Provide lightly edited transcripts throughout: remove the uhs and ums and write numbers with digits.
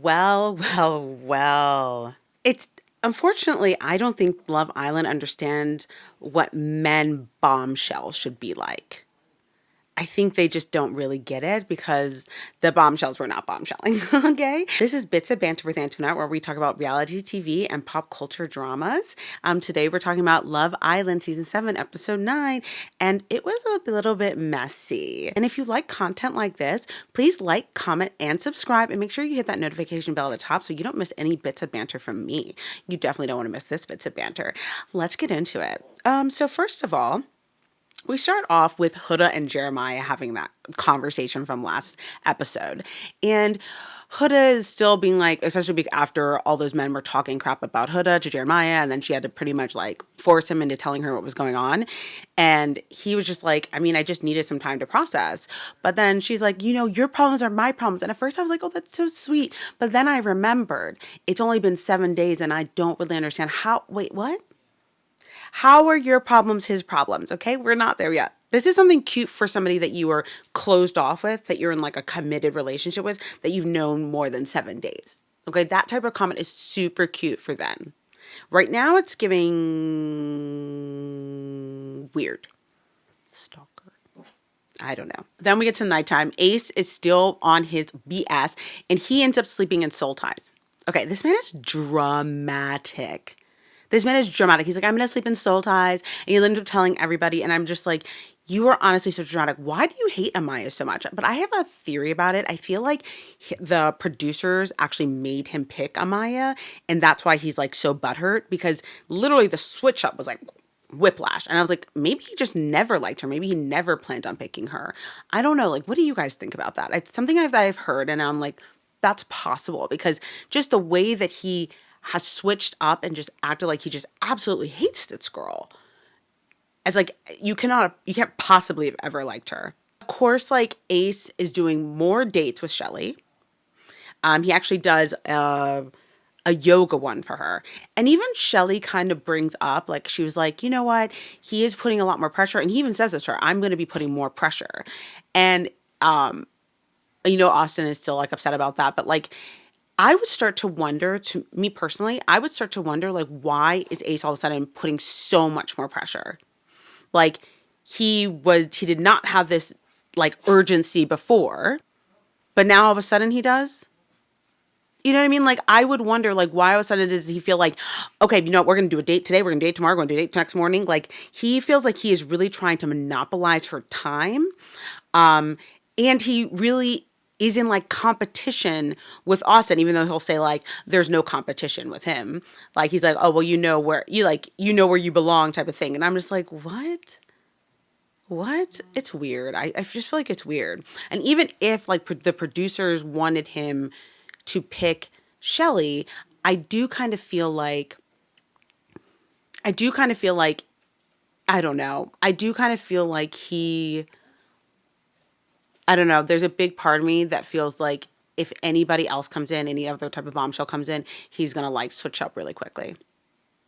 Well. It's unfortunately, I don't think Love Island understands what men bombshells should be like. I think they just don't really get it because the bombshells were not bombshelling. Okay. This is Bits of Banter with Antoinette, where we talk about reality TV and pop culture dramas. Today we're talking about Love Island Season 7, Episode 9, and it was a little bit messy. And if you like content like this, please like, comment, and subscribe, and make sure you hit that notification bell at the top so you don't miss any bits of banter from me. You definitely don't want to miss this bits of banter. Let's get into it. So first of all, we start off with Huda and Jeremiah having that conversation from last episode. And Huda is still being like, especially after all those men were talking crap about Huda to Jeremiah, and then she had to pretty much like force him into telling her what was going on. And he was just like, I mean, I just needed some time to process. But then she's like, your problems are my problems. And at first I was like, oh, that's so sweet. But then I remembered it's only been 7 days and I don't really understand wait, what? How are your problems his problems? Okay, we're not there yet. This is something cute for somebody that you are closed off with, that you're in like a committed relationship with, that you've known more than 7 days. Okay, that type of comment is super cute for them. Right now, it's giving weird. Stalker. I don't know. Then we get to nighttime. Ace is still on his BS, and he ends up sleeping in soul ties. Okay, this man is dramatic. He's like, I'm going to sleep in soul ties. And he ends up telling everybody. And I'm just like, you are honestly so dramatic. Why do you hate Amaya so much? But I have a theory about it. I feel like the producers actually made him pick Amaya. And that's why he's like so butthurt, because literally the switch up was like whiplash. And I was like, maybe he just never liked her. Maybe he never planned on picking her. I don't know. Like, what do you guys think about that? It's something I've heard. And I'm like, that's possible, because just the way that he has switched up and just acted like he just absolutely hates this girl. It's like, you can't possibly have ever liked her. Of course, like, Ace is doing more dates with Chelley. He actually does a yoga one for her. And even Chelley kind of brings up, like, she was like, you know what? He is putting a lot more pressure. And he even says this to her, I'm going to be putting more pressure. And, Austin is still like upset about that. But like, I would start to wonder, to me personally, like, why is Ace all of a sudden putting so much more pressure? Like, he did not have this like urgency before, but now all of a sudden he does. You know what I mean? Like, I would wonder, like, why all of a sudden does he feel like, okay, we're going to do a date today, we're going to date tomorrow, we're going to do a date next morning. Like, he feels like he is really trying to monopolize her time. And he really is in like competition with Austin, even though he'll say like there's no competition with him. Like, he's like, oh, well, where you belong type of thing. And I'm just like, what? It's weird. I just feel like it's weird. And even if like the producers wanted him to pick Chelley, I do kind of feel like, I don't know. I do kind of feel like I don't know. There's a big part of me that feels like if anybody else comes in, any other type of bombshell comes in, he's going to like switch up really quickly.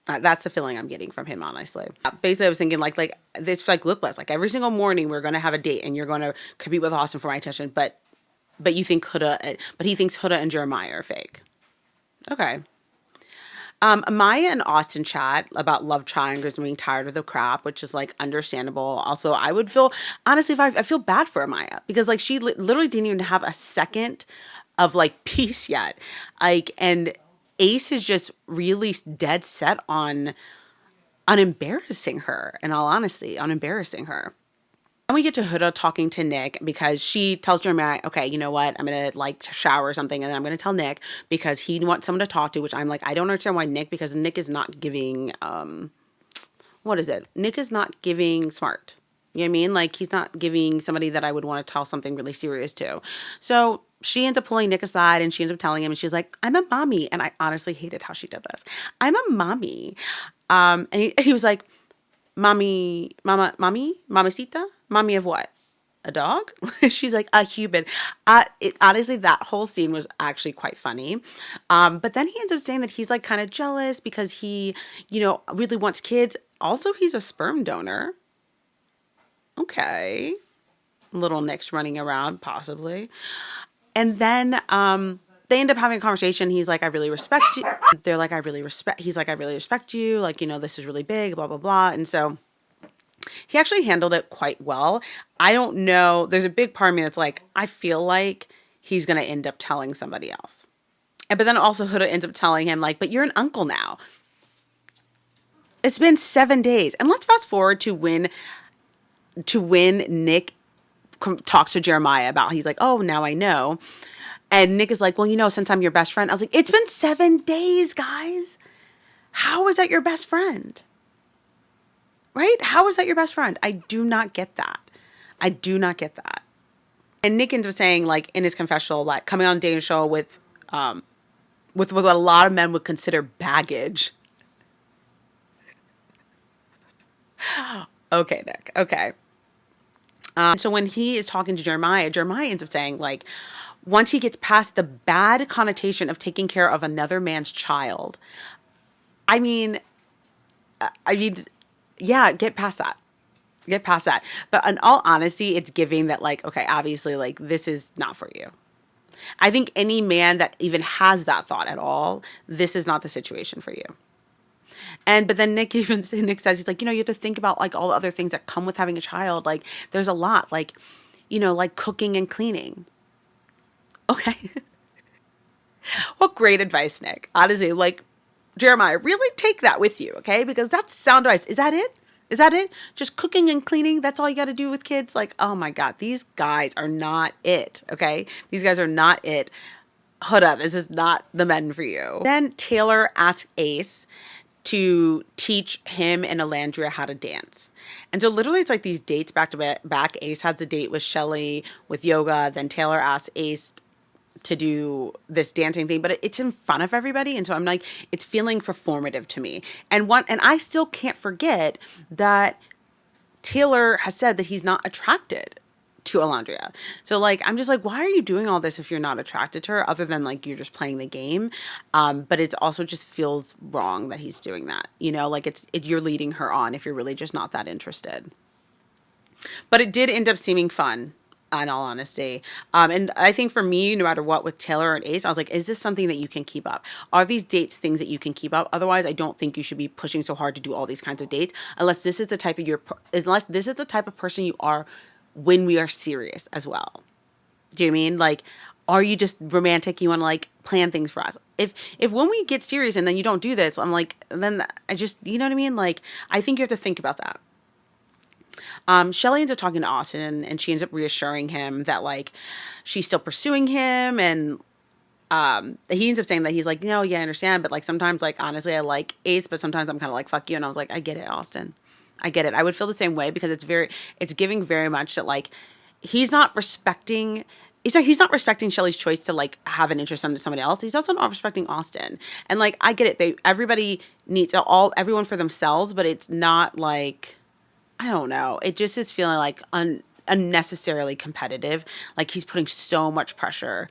That's the feeling I'm getting from him, honestly. Basically, I was thinking like this, like, look, like every single morning we're going to have a date and you're going to compete with Austin for my attention. But he thinks Huda and Jeremiah are fake. Okay. Maya and Austin chat about love triangles and being tired of the crap, which is like understandable. Also, I would feel, honestly, if I feel bad for Maya, because like she literally didn't even have a second of like peace yet. Like, and Ace is just really dead set on unembarrassing her, in all honesty, unembarrassing her. And we get to Huda talking to Nick because she tells Jeremiah, okay, you know what? I'm going to like shower or something. And then I'm going to tell Nick because he wants someone to talk to, which I'm like, I don't understand why Nick, because Nick is not giving, what is it? Nick is not giving smart. You know what I mean? Like, he's not giving somebody that I would want to tell something really serious to. So she ends up pulling Nick aside and she ends up telling him, and she's like, I'm a mommy. And I honestly hated how she did this. I'm a mommy. And he was like, Mamacita? Mommy of what? A dog? She's like, a human. Honestly, that whole scene was actually quite funny. But then he ends up saying that he's like kind of jealous because he, really wants kids. Also, he's a sperm donor. Okay. Little Nick's running around, possibly. And then they end up having a conversation. He's like, I really respect you. They're like, he's like, I really respect you. Like, this is really big, blah, blah, blah. And so he actually handled it quite well. I don't know. There's a big part of me that's like, I feel like he's going to end up telling somebody else. But then also Huda ends up telling him like, but you're an uncle now. It's been 7 days. And let's fast forward to when Nick talks to Jeremiah about, he's like, oh, now I know. And Nick is like, well, since I'm your best friend. I was like, it's been 7 days, guys. How is that your best friend? Right? How is that your best friend? I do not get that. I do not get that. And Nick ends up saying, like, in his confessional, like, coming on a dating show with what a lot of men would consider baggage. Okay, Nick. Okay. So when he is talking to Jeremiah ends up saying, like, once he gets past the bad connotation of taking care of another man's child, I mean, yeah, get past that. Get past that. But in all honesty, it's giving that, like, okay, obviously, like, this is not for you. I think any man that even has that thought at all, this is not the situation for you. But then Nick says, he's like, you have to think about like all the other things that come with having a child. Like there's a lot, like, like cooking and cleaning. Okay. Well, great advice, Nick. Honestly, like Jeremiah, really take that with you. Okay. Because that's sound advice. Is that it? Is that it? Just cooking and cleaning? That's all you got to do with kids? Like, oh my God, these guys are not it. Okay. These guys are not it. Huda, this is not the men for you. Then Taylor asks Ace to teach him and Olandria how to dance. And so literally it's like these dates back to back. Ace has the date with Chelley with yoga. Then Taylor asks Ace to do this dancing thing, but it's in front of everybody. And so I'm like, it's feeling performative to me. And I still can't forget that Taylor has said that he's not attracted to Olandria. So like, I'm just like, why are you doing all this if you're not attracted to her, other than like you're just playing the game? But it also just feels wrong that he's doing that. Like you're leading her on if you're really just not that interested. But it did end up seeming fun, in all honesty. And I think for me, no matter what, with Taylor and Ace, I was like, is this something that you can keep up? Are these dates things that you can keep up? Otherwise, I don't think you should be pushing so hard to do all these kinds of dates, unless this is the type of person you are when we are serious as well. Do you mean like, are you just romantic? You want to like plan things for us? If when we get serious and then you don't do this, I'm like, then I just, you know what I mean? Like, I think you have to think about that. Chelley ends up talking to Austin and she ends up reassuring him that like she's still pursuing him, and he ends up saying that he's like, no, yeah, I understand, but like sometimes like honestly I like Ace, but sometimes I'm kind of like, fuck you. And I was like, I get it, Austin. I get it. I would feel the same way, because it's giving very much that like he's not respecting Chelley's choice to like have an interest in somebody else. He's also not respecting Austin. And like, I get it. Everybody needs everyone for themselves, but it's not like, I don't know. It just is feeling like unnecessarily competitive. Like he's putting so much pressure.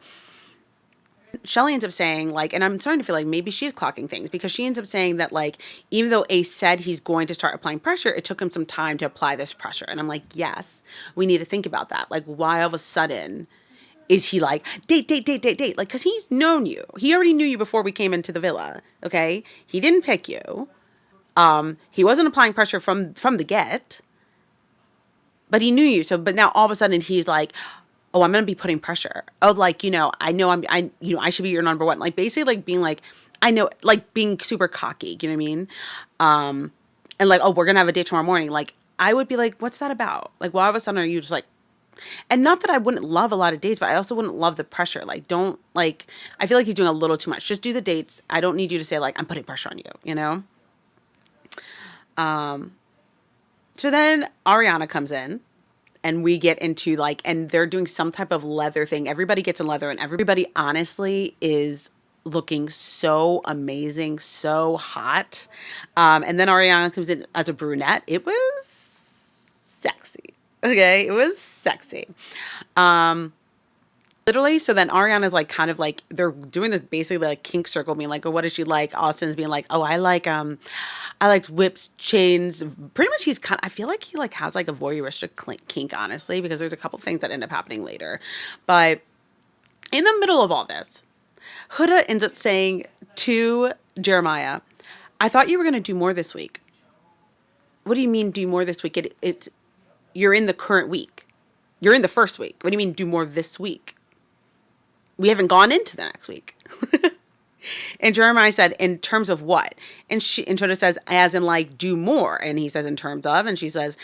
Chelley ends up saying like, and I'm starting to feel like maybe she's clocking things, because she ends up saying that like, even though Ace said he's going to start applying pressure, it took him some time to apply this pressure. And I'm like, yes, we need to think about that. Like, why all of a sudden is he like, date? Like, cause he's known you. He already knew you before we came into the villa. Okay. He didn't pick you. He wasn't applying pressure from the get, but he knew you. So, but now all of a sudden he's like, oh, I'm going to be putting pressure. Oh, like, I know I should be your number one. Like basically like being like, I know, like being super cocky, you know what I mean? And like, oh, we're going to have a date tomorrow morning. Like, I would be like, what's that about? Like, why all of a sudden are you just like, and not that I wouldn't love a lot of dates, but I also wouldn't love the pressure. Like, don't like, I feel like he's doing a little too much. Just do the dates. I don't need you to say like, I'm putting pressure on you, So then Ariana comes in. And we get into like, and they're doing some type of leather thing. Everybody gets in leather, and everybody honestly is looking so amazing, so hot. And then Ariana comes in as a brunette. It was sexy. Okay. It was sexy. Literally, so then Ariana's like kind of like, they're doing this basically like kink circle, being like, oh, what does she like? Austin's being like, oh, I like whips, chains. Pretty much I feel like he like has like a voyeuristic kink, honestly, because there's a couple things that end up happening later. But in the middle of all this, Huda ends up saying to Jeremiah, I thought you were going to do more this week. What do you mean do more this week? It's you're in the current week. You're in the first week. What do you mean do more this week? We haven't gone into the next week. And Jeremiah said, in terms of what? And Huda says, as in like do more. And he says, in terms of, and she says,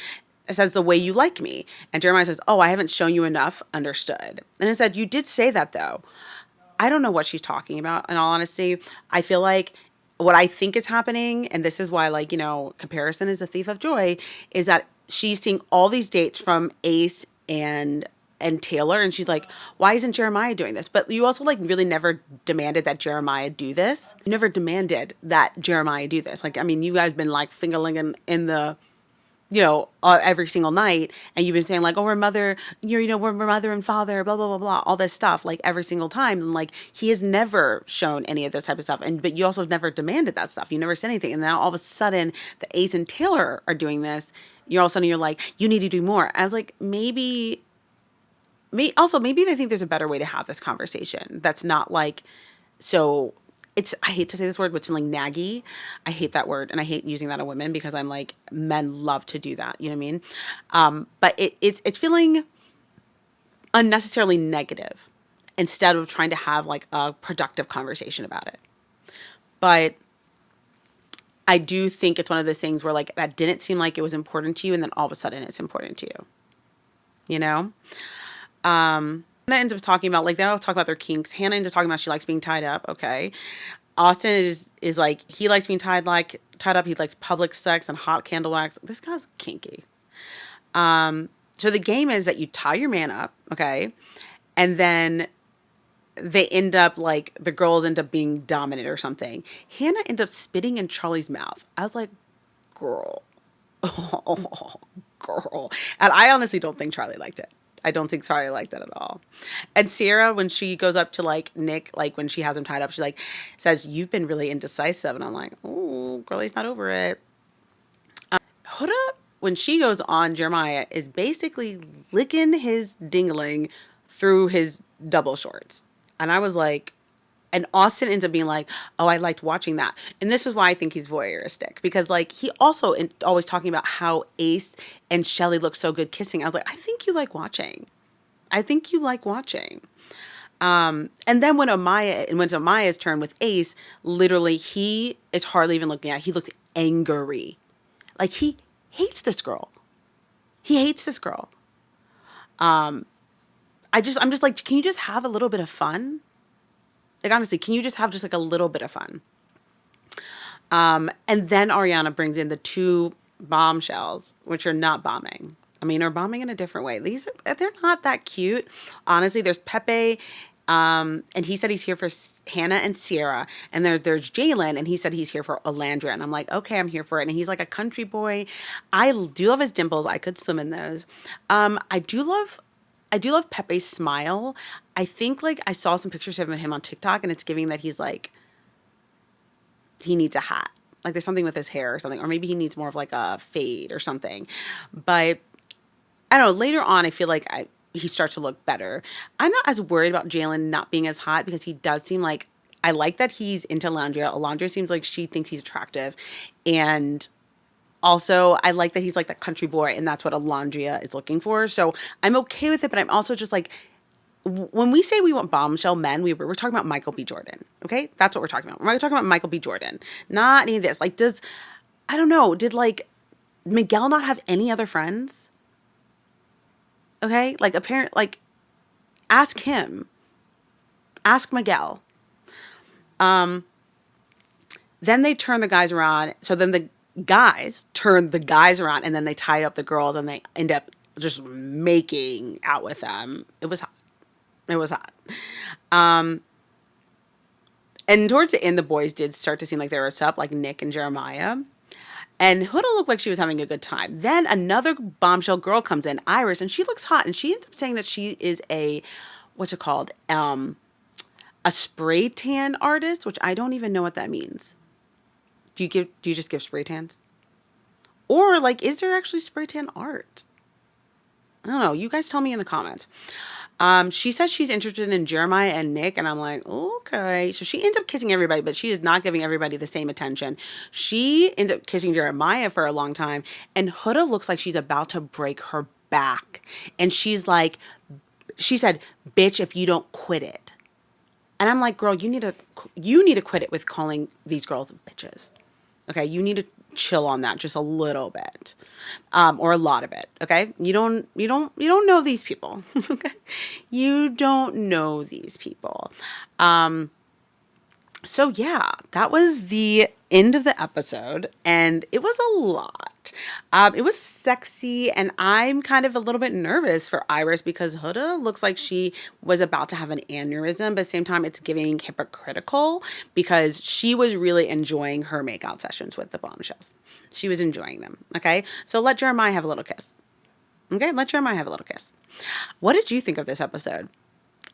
it says the way you like me. And Jeremiah says, oh, I haven't shown you enough. Understood. And it said, you did say that though. I don't know what she's talking about. In all honesty, I feel like what I think is happening, and this is why, like, comparison is the thief of joy, is that she's seeing all these dates from Ace and Taylor, and she's like, why isn't Jeremiah doing this? But you also like really never demanded that Jeremiah do this. You never demanded that Jeremiah do this. Like, I mean, you guys been like fingerling in the every single night, and you've been saying like, oh, we're mother, we're mother and father, blah, blah, blah, blah, all this stuff, like every single time. And like, he has never shown any of this type of stuff. But you also never demanded that stuff. You never said anything. And now all of a sudden the Ace and Taylor are doing this. You're all of a sudden you're like, you need to do more. I was like, maybe they think there's a better way to have this conversation. That's not like, so I hate to say this word, but it's like naggy. I hate that word, and I hate using that on women because I'm like, men love to do that. You know what I mean? But it's feeling unnecessarily negative instead of trying to have like a productive conversation about it. But I do think it's one of those things where like that didn't seem like it was important to you, and then all of a sudden it's important to you. You know? Hannah ends up talking about, like, they all talk about their kinks. Hannah ends up talking about she likes being tied up. Okay. Austin is like, he likes being tied up. He likes public sex and hot candle wax. This guy's kinky. So the game is that you tie your man up, okay? And then they end up like, the girls end up being dominant or something. Hannah ends up spitting in Charlie's mouth. I was like, girl. Oh, girl. And I honestly don't think Charlie liked it. I don't think Charlie liked that at all. And Sierra, when she goes up to like Nick, like when she has him tied up, she like says, you've been really indecisive. And I'm like, oh, girlie's not over it. Huda, when she goes on Jeremiah, is basically licking his dingling through his double shorts. And I was like, and Austin ends up being like, oh, I liked watching that. And this is why I think he's voyeuristic. Because like, he also always talking about how Ace and Chelley look so good kissing. I was like, I think you like watching. And then when it's Amaya's turn with Ace, literally he is hardly even looking at it. He looks angry. Like, he hates this girl. I'm just like, can you just have a little bit of fun? Like, honestly, can you just have just like a little bit of fun? And then Ariana brings in the two bombshells, which are not bombing. I mean, are bombing in a different way. They're not that cute. Honestly, there's Pepe, and he said he's here for Hannah and Sierra. And there's Jalen, and he said he's here for Olandria. And I'm like, okay, I'm here for it. And he's like a country boy. I do love his dimples. I could swim in those. I do love Pepe's smile. I think like I saw some pictures of him on TikTok, and it's giving that he's like, he needs a hat. Like there's something with his hair or something, or maybe he needs more of like a fade or something. But I don't know, later on I feel like he starts to look better. I'm not as worried about Jalen not being as hot, because he does seem like, I like that he's into Olandria. Olandria seems like she thinks he's attractive. And also, I like that he's like that country boy, and that's what Olandria is looking for. So I'm okay with it, but I'm also just like, when we say we want bombshell men, we're talking about Michael B. Jordan, okay? That's what we're talking about. We're talking about Michael B. Jordan, not any of this. Like, I don't know, did like Miguel not have any other friends? Okay? Like, ask him. Ask Miguel. Then they turn the guys around. So then the guys turn the guys around, and then they tie up the girls, and they end up just making out with them. It was hot. And towards the end, the boys did start to seem like they were up, like Nick and Jeremiah. And Huda looked like she was having a good time. Then another bombshell girl comes in, Iris, and she looks hot. And she ends up saying that she is what's it called? A spray tan artist, which I don't even know what that means. Do you just give spray tans? Or like, is there actually spray tan art? I don't know. You guys tell me in the comments. She says she's interested in Jeremiah and Nick, and I'm like, okay. So she ends up kissing everybody, but she is not giving everybody the same attention. She ends up kissing Jeremiah for a long time, and Huda looks like she's about to break her back. And she's like, she said, bitch, if you don't quit it. And I'm like, girl, you need to quit it with calling these girls bitches. Okay, you need to chill on that just a little bit, or a lot of it. Okay, you don't know these people. Okay, you don't know these people. So yeah, that was the end of the episode, and it was a lot. It was sexy, and I'm kind of a little bit nervous for Iris because Huda looks like she was about to have an aneurysm, but at the same time, it's giving hypocritical because she was really enjoying her makeout sessions with the bombshells. She was enjoying them. Okay, so let Jeremiah have a little kiss. Okay, let Jeremiah have a little kiss. What did you think of this episode?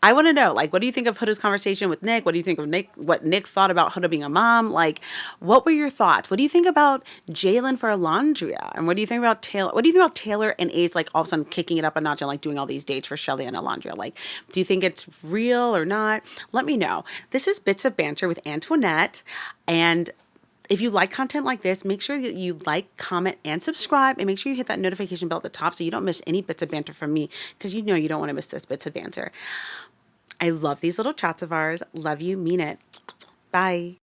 I want to know, like, what do you think of Huda's conversation with Nick? What do you think of Nick? What Nick thought about Huda being a mom? Like, what were your thoughts? What do you think about Jalen for Olandria? And what do you think about Taylor? What do you think about Taylor and Ace, like, all of a sudden kicking it up a notch and, like, doing all these dates for Chelley and Olandria? Like, do you think it's real or not? Let me know. This is Bits of Banter with Antoinette. And if you like content like this, make sure that you like, comment, and subscribe. And make sure you hit that notification bell at the top so you don't miss any Bits of Banter from me, because you know you don't want to miss this Bits of Banter. I love these little chats of ours. Love you. Mean it. Bye.